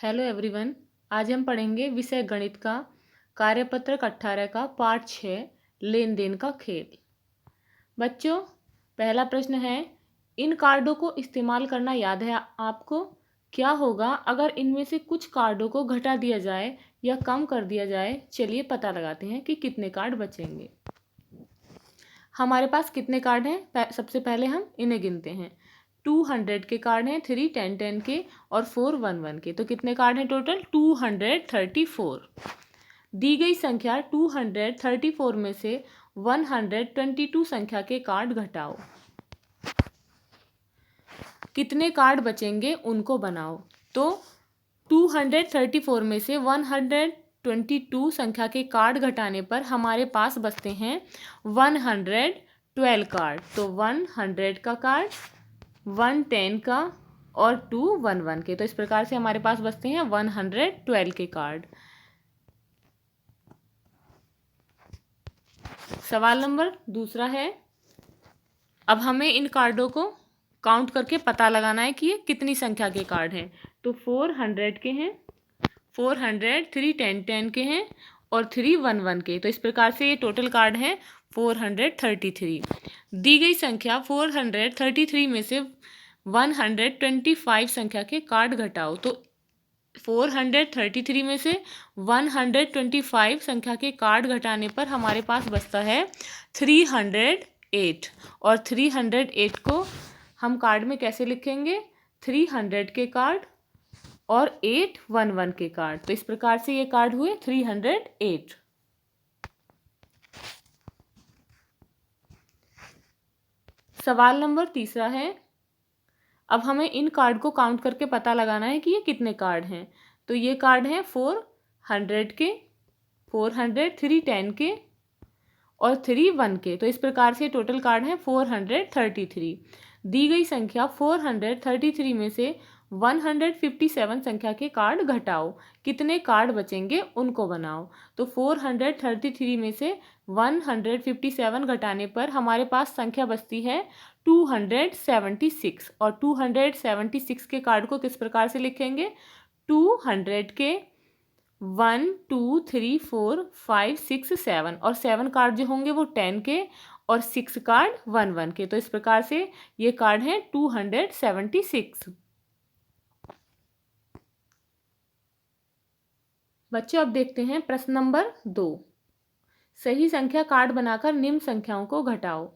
Hello everyone. आज हम पढ़ेंगे विषय गणित का कार्यपत्रक 18 का पार्ट 6 लेन देन का खेल। बच्चों, पहला प्रश्न है, इन कार्डों को इस्तेमाल करना याद है आपको? क्या होगा अगर इनमें से कुछ कार्डों को घटा दिया जाए या कम कर दिया जाए? चलिए पता लगाते हैं कि कितने कार्ड बचेंगे। हमारे पास कितने कार्ड हैं? सबसे पहले हम इन्हें गिनते हैं। 200 के कार्ड हैं, 3 10 के और 4 1 के। तो कितने कार्ड हैं टोटल? 234। दी गई संख्या 234 में से 122 संख्या के कार्ड घटाओ। कितने कार्ड बचेंगे उनको बनाओ। तो 234 में से 122 संख्या के कार्ड घटाने पर हमारे पास बचते हैं 112 कार्ड। तो 100 का कार्ड, 110 का और 211 के। तो इस प्रकार से हमारे पास बचते हैं 112 के कार्ड। सवाल नंबर दूसरा है, अब हमें इन कार्डों को काउंट करके पता लगाना है कि ये कितनी संख्या के कार्ड हैं। तो 400 के हैं, 400, 3 10 के हैं और 3 11 के। तो इस प्रकार से ये टोटल कार्ड है 433। दी गई संख्या 433 में से 125 संख्या के कार्ड घटाओ। तो 433 में से 125 संख्या के कार्ड घटाने पर हमारे पास बचता है 308। और 308 को हम कार्ड में कैसे लिखेंगे? 300 के कार्ड और 811 के कार्ड। तो इस प्रकार से ये कार्ड हुए 308। सवाल नंबर तीसरा है, अब हमें इन कार्ड को काउंट करके पता लगाना है कि ये कितने कार्ड हैं। तो ये कार्ड हैं 400 के, 400, 3 10 के और 3 1 के। तो इस प्रकार से टोटल कार्ड है 433। दी गई संख्या 433 में से 157 संख्या के कार्ड घटाओ। कितने कार्ड बचेंगे उनको बनाओ। तो 433 में से 157 घटाने पर हमारे पास संख्या बचती है 276। और 276 के कार्ड को किस प्रकार से लिखेंगे? 200 के 1 2 3 4 5 6 7 और 7 कार्ड जो होंगे वो 10 के और 6 कार्ड 1 1 के। तो इस प्रकार से ये कार्ड हैं 276। बच्चों, अब देखते हैं प्रश्न नंबर 2। सही संख्या कार्ड बनाकर निम्न संख्याओं को घटाओ।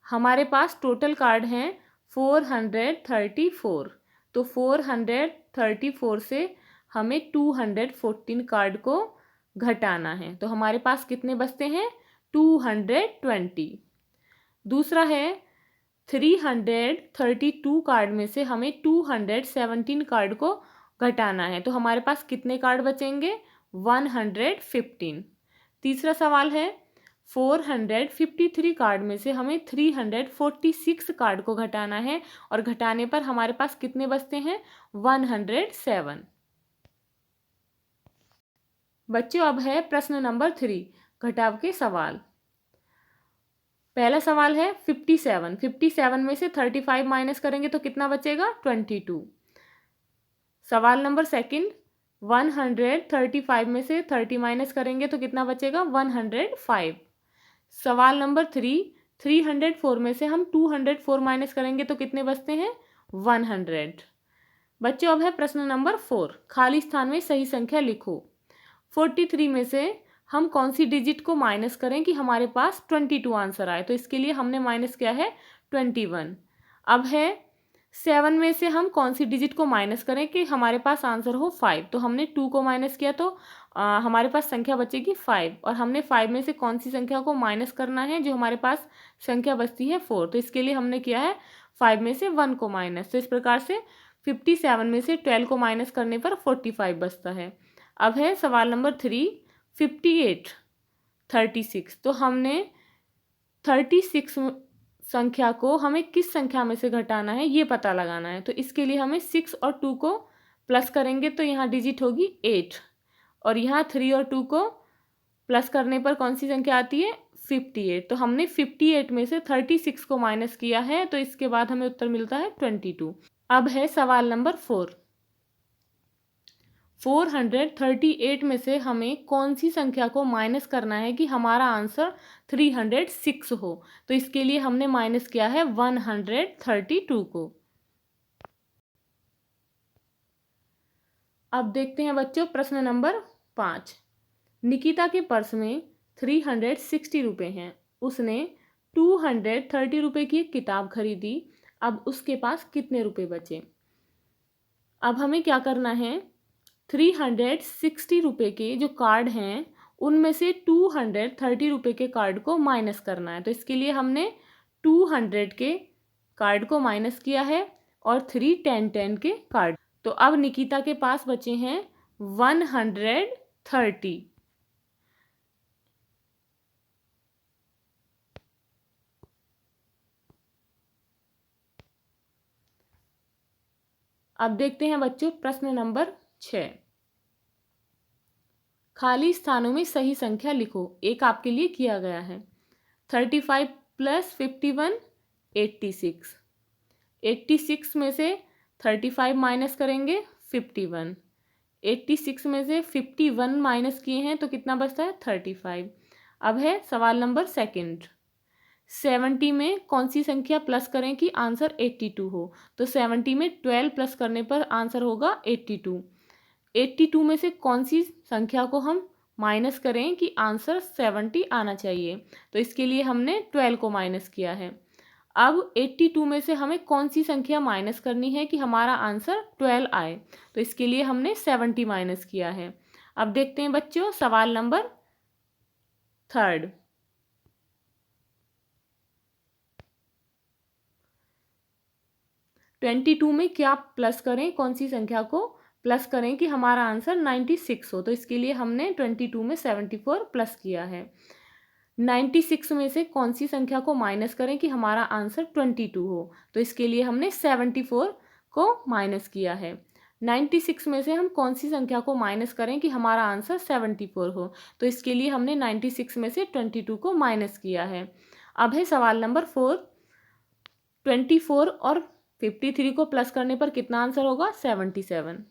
हमारे पास टोटल कार्ड हैं 434। तो 434 से हमें 214 कार्ड को घटाना है। तो हमारे पास कितने बचते हैं? 220। दूसरा है 332 कार्ड में से हमें 217 कार्ड को घटाना है। तो हमारे पास कितने कार्ड बचेंगे? 115। तीसरा सवाल है 453 कार्ड में से हमें 346 कार्ड को घटाना है और घटाने पर हमारे पास कितने बचते हैं? 107। बच्चों, अब है प्रश्न नंबर 3, घटाव के सवाल। पहला सवाल है 57। 57 में से 35 माइनस करेंगे तो कितना बचेगा? 22। सवाल नंबर सेकंड, 135 में से 30 माइनस करेंगे तो कितना बचेगा? 105। सवाल नंबर 3, 304 में से हम 204 माइनस करेंगे तो कितने बचते हैं? 100। बच्चों, अब है प्रश्न नंबर 4, खाली स्थान में सही संख्या लिखो। 43 में से हम कौन सी डिजिट को माइनस करें कि हमारे पास 22 आंसर आए? तो इसके लिए हमने माइनस किया है 21। अब है 7 में से हम कौन सी डिजिट को माइनस करें कि हमारे पास आंसर हो 5? तो हमने 2 को माइनस किया तो हमारे पास संख्या बचेगी 5। और हमने 5 में से कौन सी संख्या को माइनस करना है जो हमारे पास संख्या बचती है 4? तो इसके लिए हमने किया है 5 में से 1 को माइनस। तो इस प्रकार से 57 में से 12 को माइनस करने पर 45 बचता है। अब है सवाल नंबर 3, 58, 36। तो हमने 36 संख्या को हमें किस संख्या में से घटाना है ये पता लगाना है। तो इसके लिए हमें 6 और 2 को प्लस करेंगे तो यहाँ डिजिट होगी 8 और यहाँ 3 और 2 को प्लस करने पर कौन सी संख्या आती है? 58। तो हमने 58 में से 36 को माइनस किया है तो इसके बाद हमें उत्तर मिलता है 22। अब है सवाल नंबर 4, 438 में से हमें कौन सी संख्या को माइनस करना है कि हमारा आंसर 306 हो। तो इसके लिए हमने माइनस किया है 132 को। अब देखते हैं बच्चों प्रश्न नंबर 5। निकिता के पर्स में 360 रुपये हैं। उसने 230 रुपये की एक किताब खरीदी। अब उसके पास कितने रुपए बचे? अब हमें क्या करना है, 360 रुपये के जो कार्ड हैं उनमें से 230 रुपये के कार्ड को माइनस करना है। तो इसके लिए हमने 200 के कार्ड को माइनस किया है और 310 के कार्ड। तो अब निकिता के पास बचे हैं 130। अब देखते हैं बच्चों प्रश्न नंबर 6। खाली स्थानों में सही संख्या लिखो। एक आपके लिए किया गया है। 35 + 51 86। 86 में से 35 माइनस करेंगे 51। 86 में से 51 माइनस किए हैं तो कितना बचता है 35। अब है सवाल नंबर 2। 70 में कौन सी संख्या प्लस करें कि आंसर 82 हो? तो 70 में 12 प्लस करने पर आंसर होगा 82। 82 में से कौन सी संख्या को हम माइनस करें कि आंसर 70 आना चाहिए? तो इसके लिए हमने 12 को माइनस किया है। अब 82 में से हमें कौन सी संख्या माइनस करनी है कि हमारा आंसर 12 आए? तो इसके लिए हमने 70 माइनस किया है। अब देखते हैं बच्चों सवाल नंबर 3। 22 में क्या प्लस करें, कौन सी संख्या को प्लस करें कि हमारा आंसर 96 हो? तो इसके लिए हमने 22 में 74 प्लस किया है। 96 में से कौन सी संख्या को माइनस करें कि हमारा आंसर 22 हो? तो इसके लिए हमने 74 को माइनस किया है। 96 में से हम कौन सी संख्या को माइनस करें कि हमारा आंसर 74 हो? तो इसके लिए हमने 96 में से 22 को माइनस किया है। अब है सवाल नंबर 4। 24 और 53 को प्लस करने पर कितना आंसर होगा? 77।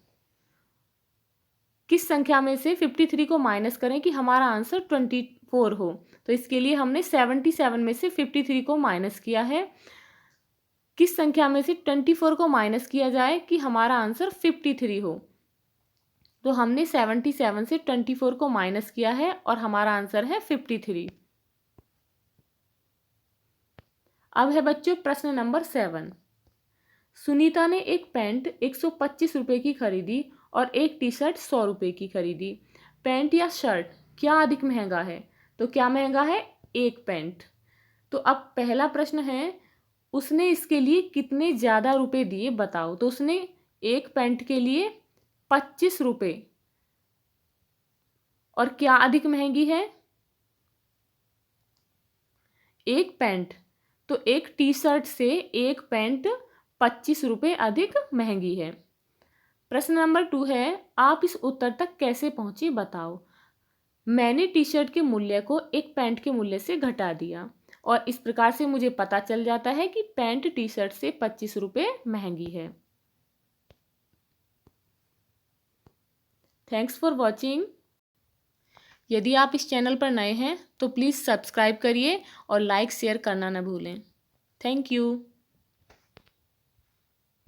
किस संख्या में से 53 को माइनस करें कि हमारा आंसर 24 हो? तो इसके लिए हमने 77 में से 53 को माइनस किया है। किस संख्या में से 24 को माइनस किया जाए कि हमारा आंसर 53 हो? तो हमने 77 से 24 को माइनस किया है और हमारा आंसर है 53। अब है बच्चों प्रश्न नंबर 7। सुनीता ने एक पैंट 125 रुपये की खरीदी और एक टी शर्ट 100 रुपये की खरीदी। पैंट या शर्ट क्या अधिक महंगा है? तो क्या महंगा है? एक पैंट। तो अब पहला प्रश्न है, उसने इसके लिए कितने ज़्यादा रुपए दिए बताओ। तो उसने एक पैंट के लिए 25 रुपये, और क्या अधिक महंगी है? एक पैंट। तो एक टी शर्ट से एक पैंट 25 रुपये अधिक महंगी है। प्रश्न नंबर 2 है, आप इस उत्तर तक कैसे पहुंचे बताओ। मैंने टी शर्ट के मूल्य को एक पैंट के मूल्य से घटा दिया और इस प्रकार से मुझे पता चल जाता है कि पैंट टी शर्ट से 25 रुपये महंगी है। Thanks for watching. यदि आप इस चैनल पर नए हैं तो प्लीज़ सब्सक्राइब करिए और लाइक शेयर करना न भूलें। Thank you.